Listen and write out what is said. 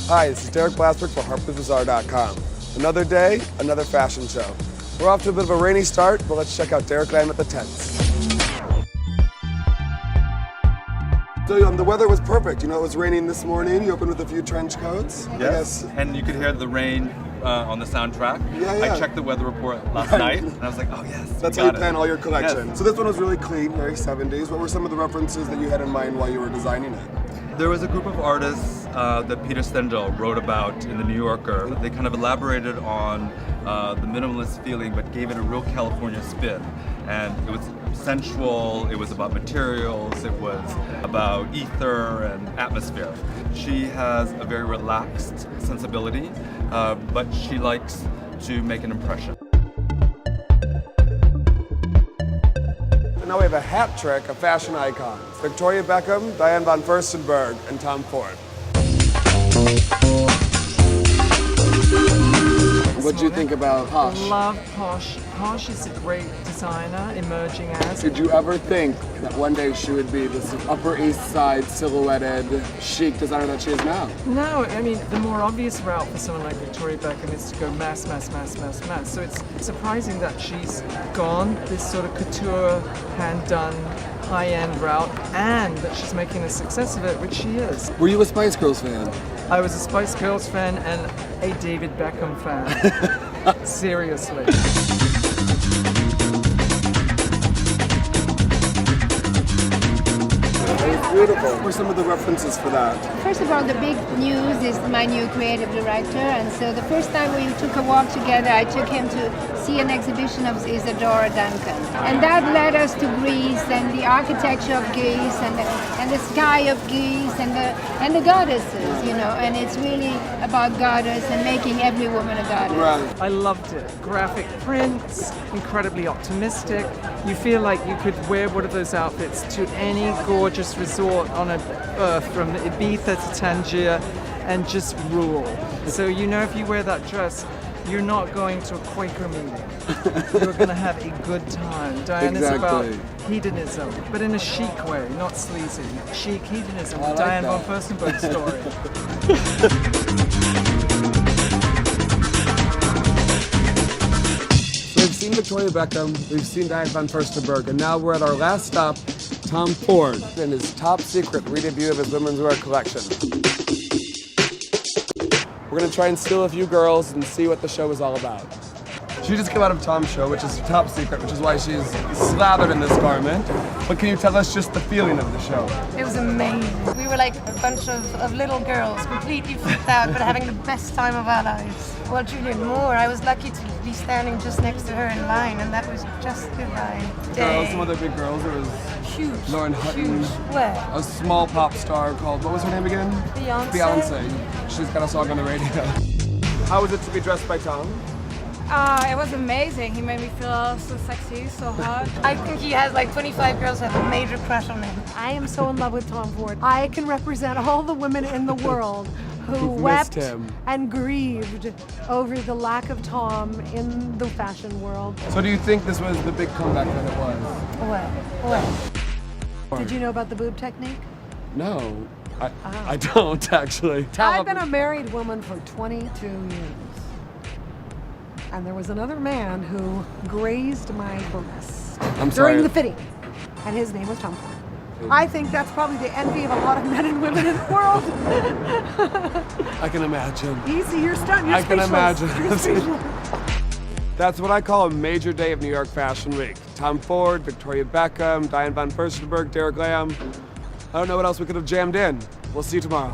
Hi, this is Derek Blasberg for HarperBazaar.com. Another day, another fashion show. We're off to a bit of a rainy start, but let's check out Derek and I at the tents. Doillon, the weather was perfect. You know, it was raining this morning. You opened with a few trench coats. Yes, and you could hear the rain on the soundtrack. Yeah. I checked the weather report last night, and I was like, oh yes, That's how you got plan it. all your collection. Yes. So this one was really clean, very 70s. What were some of the references that you had in mind while you were designing it? There was a group of artists that Peter Stendhal wrote about in the New Yorker. They kind of elaborated on the minimalist feeling, but gave it a real California spin. And it was sensual, it was about materials, it was about ether and atmosphere. She has a very relaxed sensibility, but she likes to make an impression. Now we have a hat trick of fashion icons. Victoria Beckham, Diane von Furstenberg, and Tom Ford. What do you think about Posh? Love Posh. Posh is a great designer, emerging as. Did you ever think that one day she would be this Upper East Side silhouetted chic designer that she is now? No, I mean, the more obvious route for someone like Victoria Beckham is to go mass. So it's surprising that she's gone this sort of couture, hand-done, high-end route, and that she's making a success of it, which she is. Were you a Spice Girls fan? I was a Spice Girls fan and a David Beckham fan. Seriously. Beautiful. What were some of the references for that? First of all, the big news is my new creative director, and so the first time we took a walk together, I took him to see an exhibition of Isadora Duncan. And that led us to Greece and the architecture of Greece and the sky of Greece and the goddesses, you know, and it's really about goddess and making every woman a goddess. Right. I loved it. Graphic prints, incredibly optimistic. You feel like you could wear one of those outfits to any gorgeous resort on earth, from Ibiza to Tangier, and just rule. So you know, if you wear that dress, you're not going to a Quaker meeting. You're going to have a good time. Diane is about hedonism, but in a chic way, not sleazy. Chic hedonism, I like Diane that. von Furstenberg story. So we've seen Victoria Beckham, we've seen Diane von Furstenberg, and now we're at our last stop, Tom Ford, and his top secret re-debut of his women's wear collection. We're gonna try and steal a few girls and see what the show is all about. She just came out of Tom's show, which is top secret, which is why she's slathered in this garment. But can you tell us just the feeling of the show? It was amazing. We were like a bunch of little girls, completely freaked out, but having the best time of our lives. Well, Julian Moore, I was lucky to be standing just next to her in line, and that was just divine. Girls, some other big girls. There was Huge. Lauren Hutton. Huge. Where? A small pop star called, what was her name again? Beyonce. Beyonce. She's got a song on the radio. How was it to be dressed by Tom? It was amazing. He made me feel so sexy, so hot. I think he has like 25 girls that have a major crush on him. I am so in love with Tom Ford. I can represent all the women in the world who Who've wept missed him. and grieved over the lack of Tom in the fashion world. So do you think this was the big comeback that it was? Well. Did you know about the boob technique? No, I don't actually. I've been a married woman for 22 years. And there was another man who grazed my breast I'm sorry. during the fitting. And his name was Tom Ford. I think that's probably the envy of a lot of men and women in the world. I can imagine. Easy, you're stunned. You're I can speechless. imagine. You're speechless. That's what I call a major day of New York Fashion Week. Tom Ford, Victoria Beckham, Diane von Furstenberg, Derek Lamb. I don't know what else we could have jammed in. We'll see you tomorrow.